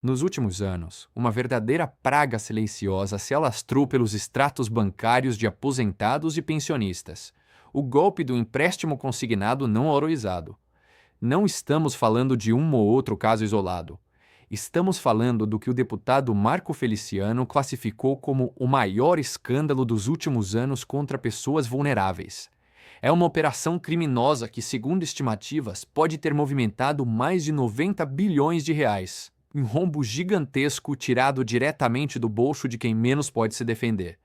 Nos últimos anos, uma verdadeira praga silenciosa se alastrou pelos extratos bancários de aposentados e pensionistas. O golpe do empréstimo consignado não autorizado. Não estamos falando de um ou outro caso isolado. Estamos falando do que o deputado Marco Feliciano classificou como o maior escândalo dos últimos anos contra pessoas vulneráveis. É uma operação criminosa que, segundo estimativas, pode ter movimentado mais de 90 bilhões de reais. Um rombo gigantesco tirado diretamente do bolso de quem menos pode se defender.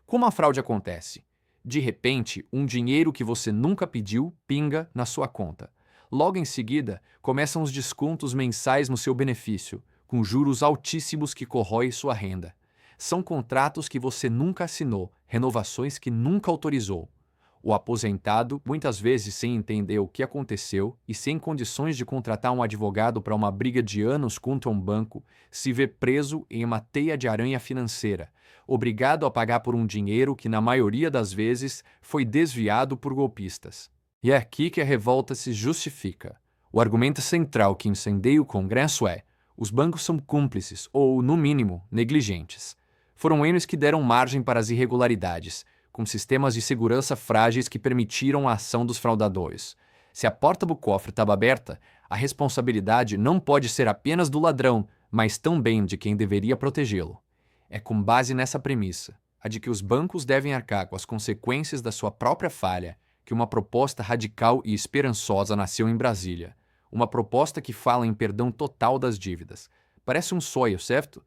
Como a fraude acontece? De repente, um dinheiro que você nunca pediu pinga na sua conta. Logo em seguida, começam os descontos mensais no seu benefício, com juros altíssimos que corroem sua renda. São contratos que você nunca assinou, renovações que nunca autorizou. O aposentado, muitas vezes sem entender o que aconteceu e sem condições de contratar um advogado para uma briga de anos contra um banco, se vê preso em uma teia de aranha financeira, obrigado a pagar por um dinheiro que, na maioria das vezes, foi desviado por golpistas. E é aqui que a revolta se justifica. O argumento central que incendeia o Congresso é: os bancos são cúmplices ou, no mínimo, negligentes. Foram eles que deram margem para as irregularidades, com sistemas de segurança frágeis que permitiram a ação dos fraudadores. Se a porta do cofre estava aberta, a responsabilidade não pode ser apenas do ladrão, mas também de quem deveria protegê-lo. É com base nessa premissa, a de que os bancos devem arcar com as consequências da sua própria falha, que uma proposta radical e esperançosa nasceu em Brasília. Uma proposta que fala em perdão total das dívidas. Parece um sonho, certo?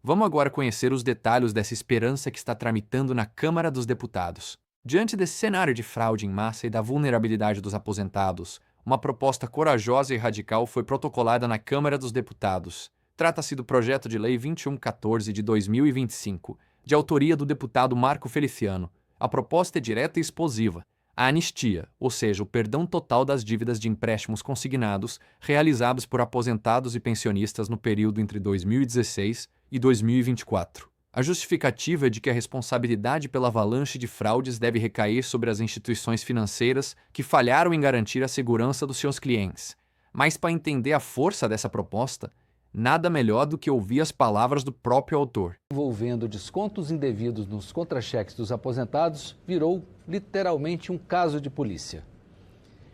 Vamos agora conhecer os detalhes dessa esperança que está tramitando na Câmara dos Deputados. Diante desse cenário de fraude em massa e da vulnerabilidade dos aposentados, uma proposta corajosa e radical foi protocolada na Câmara dos Deputados. Trata-se do projeto de lei 2114 de 2025, de autoria do deputado Marco Feliciano. A proposta é direta e explosiva. A anistia, ou seja, o perdão total das dívidas de empréstimos consignados realizados por aposentados e pensionistas no período entre 2016 e 2024. A justificativa é de que a responsabilidade pela avalanche de fraudes deve recair sobre as instituições financeiras que falharam em garantir a segurança dos seus clientes. Mas para entender a força dessa proposta, nada melhor do que ouvir as palavras do próprio autor. Envolvendo descontos indevidos nos contra-cheques dos aposentados, virou literalmente um caso de polícia.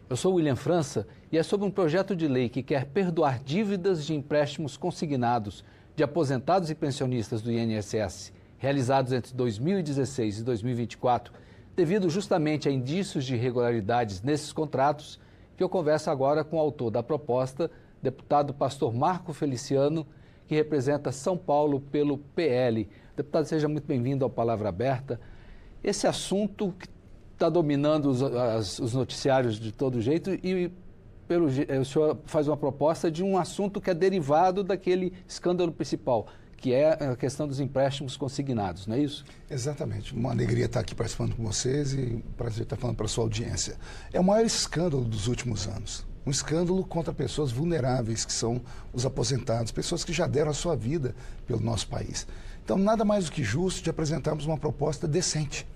Eu sou William França e é sobre um projeto de lei que quer perdoar dívidas de empréstimos consignados de aposentados e pensionistas do INSS realizados entre 2016 e 2024, devido justamente a indícios de irregularidades nesses contratos, que eu converso agora com o autor da proposta, deputado pastor Marco Feliciano, que representa São Paulo pelo PL. Deputado, seja muito bem-vindo ao Palavra Aberta. Esse assunto que está dominando os noticiários de todo jeito e o senhor faz uma proposta de um assunto que é derivado daquele escândalo principal, que é a questão dos empréstimos consignados, não é isso? Exatamente. Uma alegria estar aqui participando com vocês e um prazer estar falando para a sua audiência. É o maior escândalo dos últimos anos. Um escândalo contra pessoas vulneráveis, que são os aposentados, pessoas que já deram a sua vida pelo nosso país. Então, nada mais do que justo de apresentarmos uma proposta decente.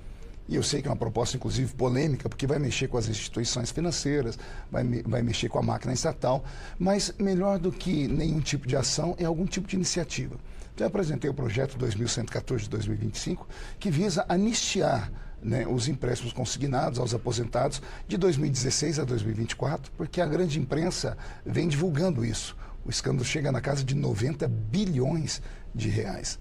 E eu sei que é uma proposta, inclusive, polêmica, porque vai mexer com as instituições financeiras, vai mexer com a máquina estatal, mas melhor do que nenhum tipo de ação é algum tipo de iniciativa. Então, eu apresentei o projeto 2114 de 2025, que visa anistiar, né, os empréstimos consignados aos aposentados de 2016 a 2024, porque a grande imprensa vem divulgando isso. O escândalo chega na casa de 90 bilhões de reais.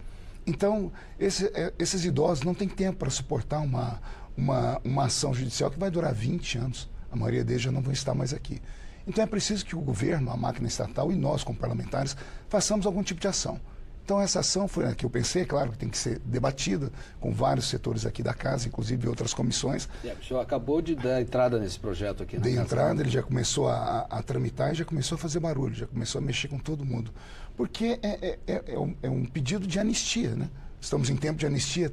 Então, esses idosos não têm tempo para suportar uma ação judicial que vai durar 20 anos. A maioria deles já não vão estar mais aqui. Então, é preciso que o governo, a máquina estatal e nós, como parlamentares, façamos algum tipo de ação. Então, essa ação foi a que eu pensei, claro, que tem que ser debatida com vários setores aqui da casa, inclusive outras comissões. O senhor acabou de dar entrada nesse projeto aqui, né? Dei entrada, ele já começou a tramitar e já começou a fazer barulho, já começou a mexer com todo mundo. Porque é um pedido de anistia, né? Estamos em tempo de anistia,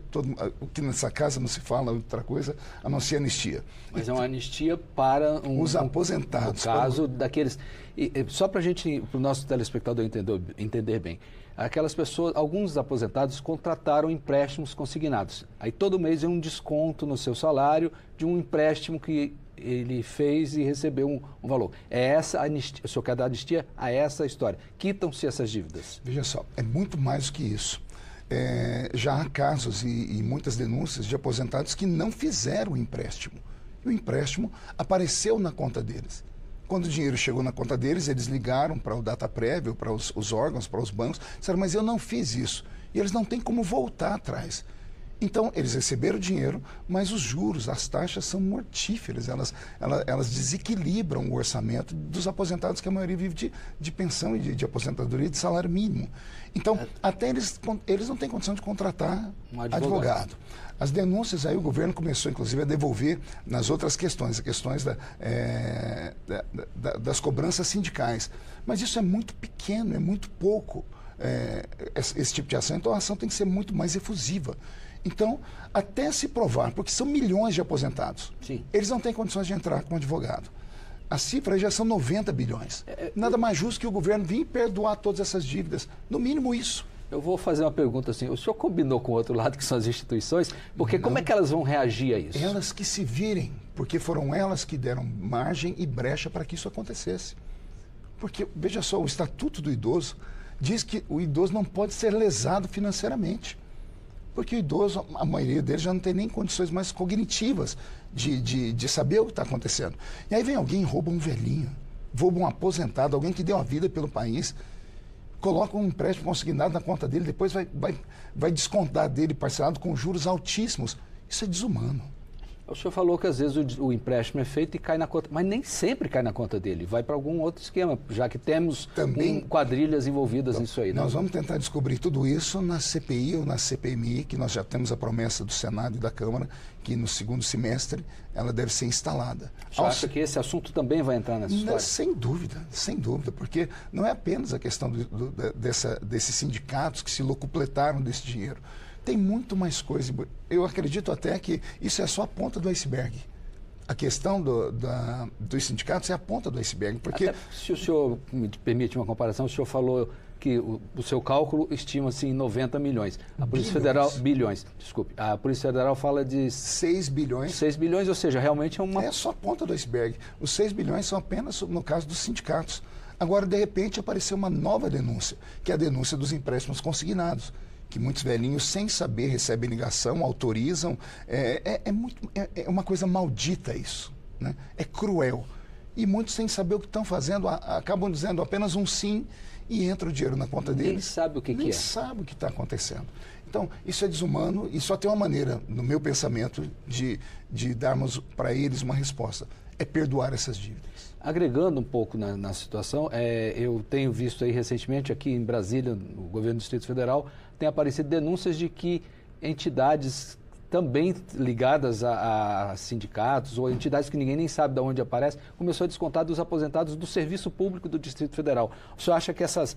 o que nessa casa não se fala outra coisa a não ser anistia. Mas é uma anistia para os aposentados. No caso daqueles... só para o nosso telespectador entender bem, aquelas pessoas, alguns aposentados contrataram empréstimos consignados. Aí todo mês é um desconto no seu salário de um empréstimo que ele fez e recebeu um valor. É essa a anistia, o senhor quer dar anistia a essa história. Quitam-se essas dívidas. Veja só, é muito mais do que isso. Já há casos e muitas denúncias de aposentados que não fizeram o empréstimo. E o empréstimo apareceu na conta deles. Quando o dinheiro chegou na conta deles, eles ligaram para o Dataprev, para os órgãos, para os bancos, disseram, mas eu não fiz isso. E eles não têm como voltar atrás. Então, eles receberam o dinheiro, mas os juros, as taxas são mortíferas. Elas desequilibram o orçamento dos aposentados, que a maioria vive de pensão e de aposentadoria de salário mínimo. Então, até eles não têm condição de contratar um advogado. As denúncias, aí o governo começou, inclusive, a devolver nas outras questões, as questões das cobranças sindicais. Mas isso é muito pequeno, é muito pouco esse tipo de ação. Então, a ação tem que ser muito mais efusiva. Então, até se provar, porque são milhões de aposentados, sim, eles não têm condições de entrar como advogado. As cifras já são 90 bilhões. Nada mais justo que o governo vir perdoar todas essas dívidas. No mínimo isso. Eu vou fazer uma pergunta assim. O senhor combinou com o outro lado, que são as instituições? Porque como é que elas vão reagir a isso? Elas que se virem, porque foram elas que deram margem e brecha para que isso acontecesse. Porque, veja só, o Estatuto do Idoso diz que o idoso não pode ser lesado financeiramente. Porque o idoso, a maioria deles já não tem nem condições mais cognitivas de saber o que está acontecendo. E aí vem alguém e rouba um velhinho, rouba um aposentado, alguém que deu a vida pelo país, coloca um empréstimo consignado na conta dele, depois vai descontar dele parcelado com juros altíssimos. Isso é desumano. O senhor falou que às vezes o empréstimo é feito e cai na conta, mas nem sempre cai na conta dele, vai para algum outro esquema, já que temos também quadrilhas envolvidas nisso aí. Nós vamos tentar descobrir tudo isso na CPI ou na CPMI, que nós já temos a promessa do Senado e da Câmara, que no segundo semestre ela deve ser instalada. O senhor acha que esse assunto também vai entrar nessa história? Sem dúvida, porque não é apenas a questão desses sindicatos que se locupletaram desse dinheiro. Tem muito mais coisa. Eu acredito até que isso é só a ponta do iceberg. A questão dos sindicatos é a ponta do iceberg. Porque... Até, se o senhor me permite uma comparação, o senhor falou que o seu cálculo estima-se em 90 milhões. A Polícia Federal... Bilhões, desculpe. A Polícia Federal fala de... 6 bilhões. 6 bilhões, ou seja, realmente é uma... É só a ponta do iceberg. Os 6 bilhões são apenas no caso dos sindicatos. Agora, de repente, apareceu uma nova denúncia, que é a denúncia dos empréstimos consignados, que muitos velhinhos, sem saber, recebem ligação, autorizam. É uma coisa maldita isso, né? É cruel. E muitos, sem saber o que estão fazendo, acabam dizendo apenas um sim e entra o dinheiro na conta deles. Nem sabe o que é. Nem sabe o que está acontecendo. Então, isso é desumano e só tem uma maneira, no meu pensamento, de darmos para eles uma resposta. É perdoar essas dívidas. Agregando um pouco na situação, eu tenho visto aí recentemente, aqui em Brasília, no governo do Distrito Federal, tem aparecido denúncias de que entidades também ligadas a sindicatos ou entidades que ninguém nem sabe de onde aparecem, começou a descontar dos aposentados do serviço público do Distrito Federal. O senhor acha que essas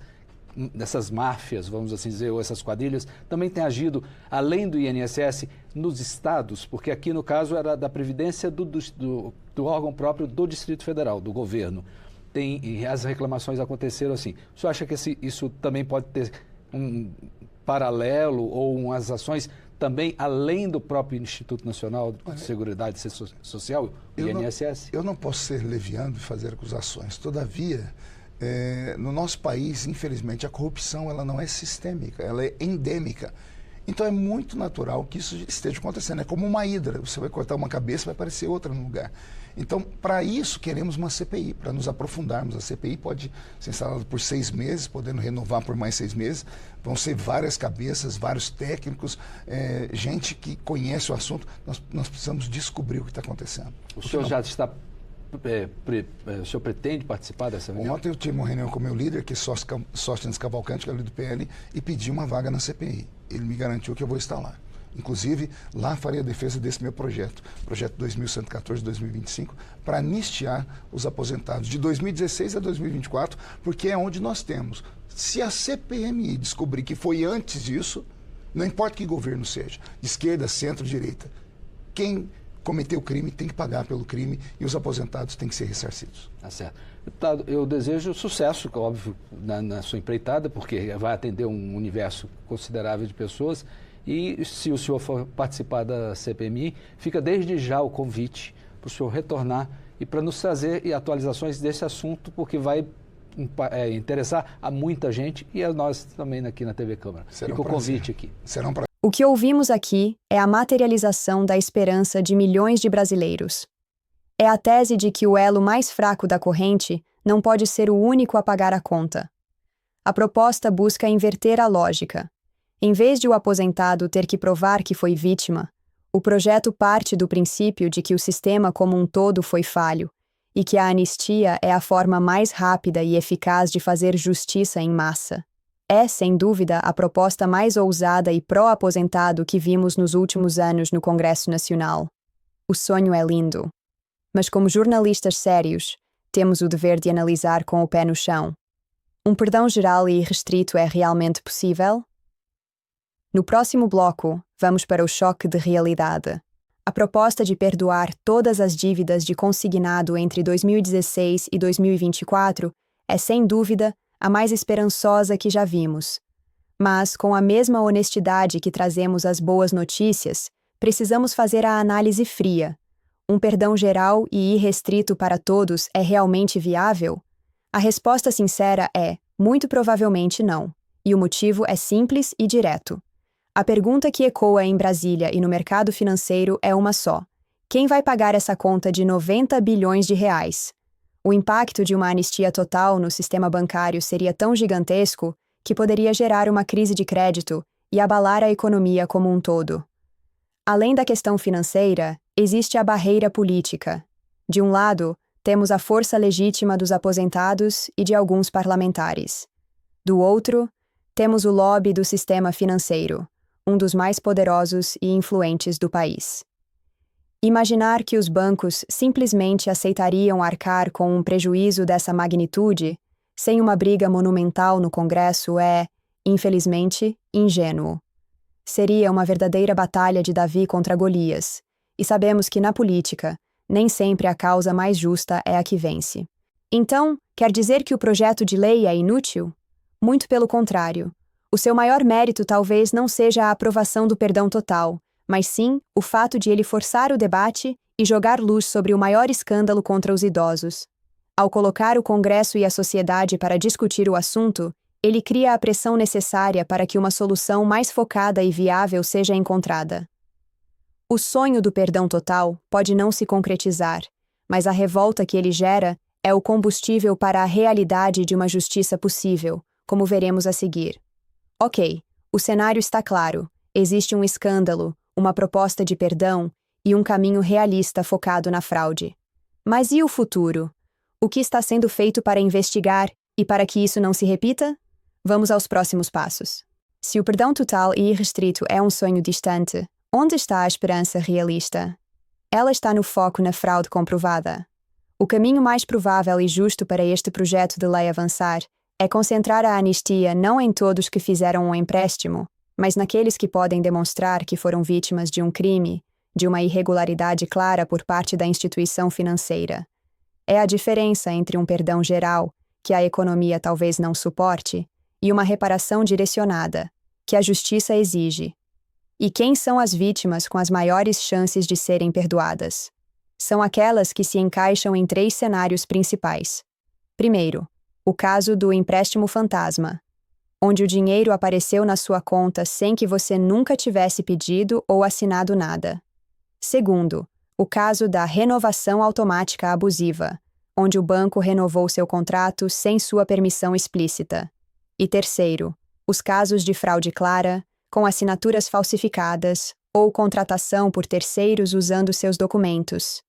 máfias, vamos assim dizer, ou essas quadrilhas, também têm agido, além do INSS, nos estados? Porque aqui, no caso, era da Previdência do órgão próprio do Distrito Federal, do governo. E as reclamações aconteceram assim. O senhor acha que isso também pode ter um paralelo ou umas ações também além do próprio Instituto Nacional de Seguridade Social, o INSS? Eu não posso ser leviano e fazer acusações. Todavia, no nosso país, infelizmente, a corrupção ela não é sistêmica, ela é endêmica. Então é muito natural que isso esteja acontecendo. É como uma hidra, você vai cortar uma cabeça, vai aparecer outra no lugar. Então, para isso, queremos uma CPI, para nos aprofundarmos. A CPI pode ser instalada por 6 meses, podendo renovar por mais 6 meses. Vão ser várias cabeças, vários técnicos, gente que conhece o assunto. Nós precisamos descobrir o que está acontecendo. O senhor já está... o senhor pretende participar dessa reunião? Ontem eu tive uma reunião com o meu líder, que é Sóstenes Cavalcante, que é o líder do PL, e pedi uma vaga na CPI. Ele me garantiu que eu vou estar lá. Inclusive, lá farei a defesa desse meu projeto 2114-2025, para anistiar os aposentados de 2016 a 2024, porque é onde nós temos. Se a CPMI descobrir que foi antes disso, não importa que governo seja, de esquerda, centro, direita, quem cometeu o crime tem que pagar pelo crime e os aposentados têm que ser ressarcidos. Tá certo. Deputado, eu desejo sucesso, óbvio, na sua empreitada, porque vai atender um universo considerável de pessoas. E se o senhor for participar da CPMI, fica desde já o convite para o senhor retornar e para nos trazer atualizações desse assunto, porque vai interessar a muita gente e a nós também aqui na TV Câmara. Fica o convite aqui. Será um prazer. O que ouvimos aqui é a materialização da esperança de milhões de brasileiros. É a tese de que o elo mais fraco da corrente não pode ser o único a pagar a conta. A proposta busca inverter a lógica. Em vez de o aposentado ter que provar que foi vítima, o projeto parte do princípio de que o sistema como um todo foi falho e que a anistia é a forma mais rápida e eficaz de fazer justiça em massa. É, sem dúvida, a proposta mais ousada e pró-aposentado que vimos nos últimos anos no Congresso Nacional. O sonho é lindo. Mas como jornalistas sérios, temos o dever de analisar com o pé no chão. Um perdão geral e irrestrito é realmente possível? No próximo bloco, vamos para o choque de realidade. A proposta de perdoar todas as dívidas de consignado entre 2016 e 2024 é, sem dúvida, a mais esperançosa que já vimos. Mas, com a mesma honestidade que trazemos as boas notícias, precisamos fazer a análise fria. Um perdão geral e irrestrito para todos é realmente viável? A resposta sincera é, muito provavelmente não. E o motivo é simples e direto. A pergunta que ecoa em Brasília e no mercado financeiro é uma só. Quem vai pagar essa conta de 90 bilhões de reais? O impacto de uma anistia total no sistema bancário seria tão gigantesco que poderia gerar uma crise de crédito e abalar a economia como um todo. Além da questão financeira, existe a barreira política. De um lado, temos a força legítima dos aposentados e de alguns parlamentares. Do outro, temos o lobby do sistema financeiro, um dos mais poderosos e influentes do país. Imaginar que os bancos simplesmente aceitariam arcar com um prejuízo dessa magnitude, sem uma briga monumental no Congresso, é, infelizmente, ingênuo. Seria uma verdadeira batalha de Davi contra Golias, e sabemos que na política, nem sempre a causa mais justa é a que vence. Então, quer dizer que o projeto de lei é inútil? Muito pelo contrário. O seu maior mérito talvez não seja a aprovação do perdão total, mas sim o fato de ele forçar o debate e jogar luz sobre o maior escândalo contra os idosos. Ao colocar o Congresso e a sociedade para discutir o assunto, ele cria a pressão necessária para que uma solução mais focada e viável seja encontrada. O sonho do perdão total pode não se concretizar, mas a revolta que ele gera é o combustível para a realidade de uma justiça possível, como veremos a seguir. Ok, o cenário está claro. Existe um escândalo, uma proposta de perdão e um caminho realista focado na fraude. Mas e o futuro? O que está sendo feito para investigar e para que isso não se repita? Vamos aos próximos passos. Se o perdão total e irrestrito é um sonho distante, onde está a esperança realista? Ela está no foco na fraude comprovada. O caminho mais provável e justo para este projeto de lei avançar é concentrar a anistia não em todos que fizeram um empréstimo, mas naqueles que podem demonstrar que foram vítimas de um crime, de uma irregularidade clara por parte da instituição financeira. É a diferença entre um perdão geral, que a economia talvez não suporte, e uma reparação direcionada, que a justiça exige. E quem são as vítimas com as maiores chances de serem perdoadas? São aquelas que se encaixam em 3 cenários principais. Primeiro, o caso do empréstimo fantasma, onde o dinheiro apareceu na sua conta sem que você nunca tivesse pedido ou assinado nada. Segundo, o caso da renovação automática abusiva, onde o banco renovou seu contrato sem sua permissão explícita. E terceiro, os casos de fraude clara, com assinaturas falsificadas ou contratação por terceiros usando seus documentos.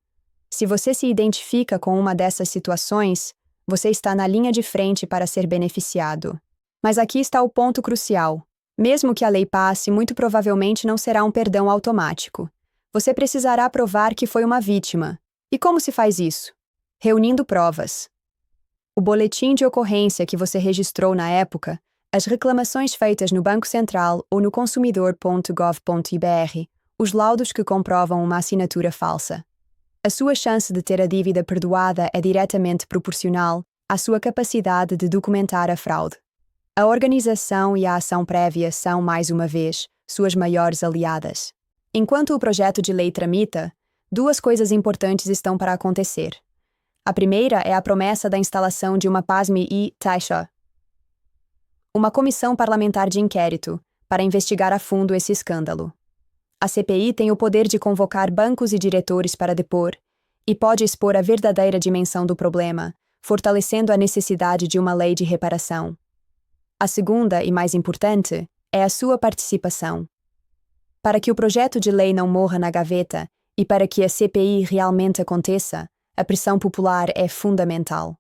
Se você se identifica com uma dessas situações, você está na linha de frente para ser beneficiado. Mas aqui está o ponto crucial. Mesmo que a lei passe, muito provavelmente não será um perdão automático. Você precisará provar que foi uma vítima. E como se faz isso? Reunindo provas. O boletim de ocorrência que você registrou na época, as reclamações feitas no Banco Central ou no consumidor.gov.br, os laudos que comprovam uma assinatura falsa. A sua chance de ter a dívida perdoada é diretamente proporcional à sua capacidade de documentar a fraude. A organização e a ação prévia são, mais uma vez, suas maiores aliadas. Enquanto o projeto de lei tramita, duas coisas importantes estão para acontecer. A primeira é a promessa da instalação de uma PASME-taxa, uma comissão parlamentar de inquérito, para investigar a fundo esse escândalo. A CPI tem o poder de convocar bancos e diretores para depor e pode expor a verdadeira dimensão do problema, fortalecendo a necessidade de uma lei de reparação. A segunda, e mais importante, é a sua participação. Para que o projeto de lei não morra na gaveta e para que a CPI realmente aconteça, a pressão popular é fundamental.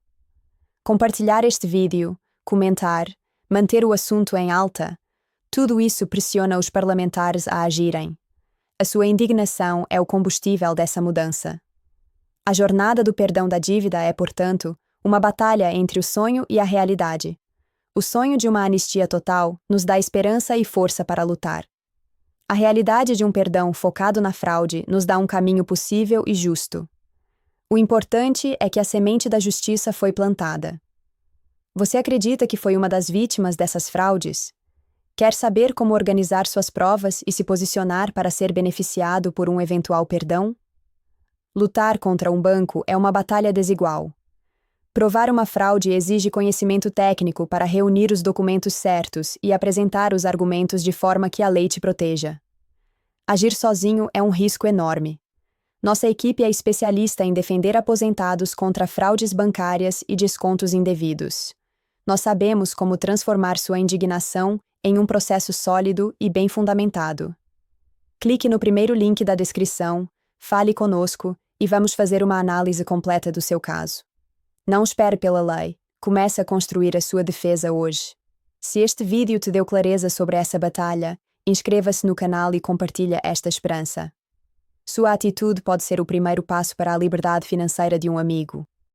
Compartilhar este vídeo, comentar, manter o assunto em alta, tudo isso pressiona os parlamentares a agirem. A sua indignação é o combustível dessa mudança. A jornada do perdão da dívida é, portanto, uma batalha entre o sonho e a realidade. O sonho de uma anistia total nos dá esperança e força para lutar. A realidade de um perdão focado na fraude nos dá um caminho possível e justo. O importante é que a semente da justiça foi plantada. Você acredita que foi uma das vítimas dessas fraudes? Quer saber como organizar suas provas e se posicionar para ser beneficiado por um eventual perdão? Lutar contra um banco é uma batalha desigual. Provar uma fraude exige conhecimento técnico para reunir os documentos certos e apresentar os argumentos de forma que a lei te proteja. Agir sozinho é um risco enorme. Nossa equipe é especialista em defender aposentados contra fraudes bancárias e descontos indevidos. Nós sabemos como transformar sua indignação em um processo sólido e bem fundamentado. Clique no primeiro link da descrição, fale conosco e vamos fazer uma análise completa do seu caso. Não espere pela lei, comece a construir a sua defesa hoje. Se este vídeo te deu clareza sobre essa batalha, inscreva-se no canal e compartilhe esta esperança. Sua atitude pode ser o primeiro passo para a liberdade financeira de um amigo.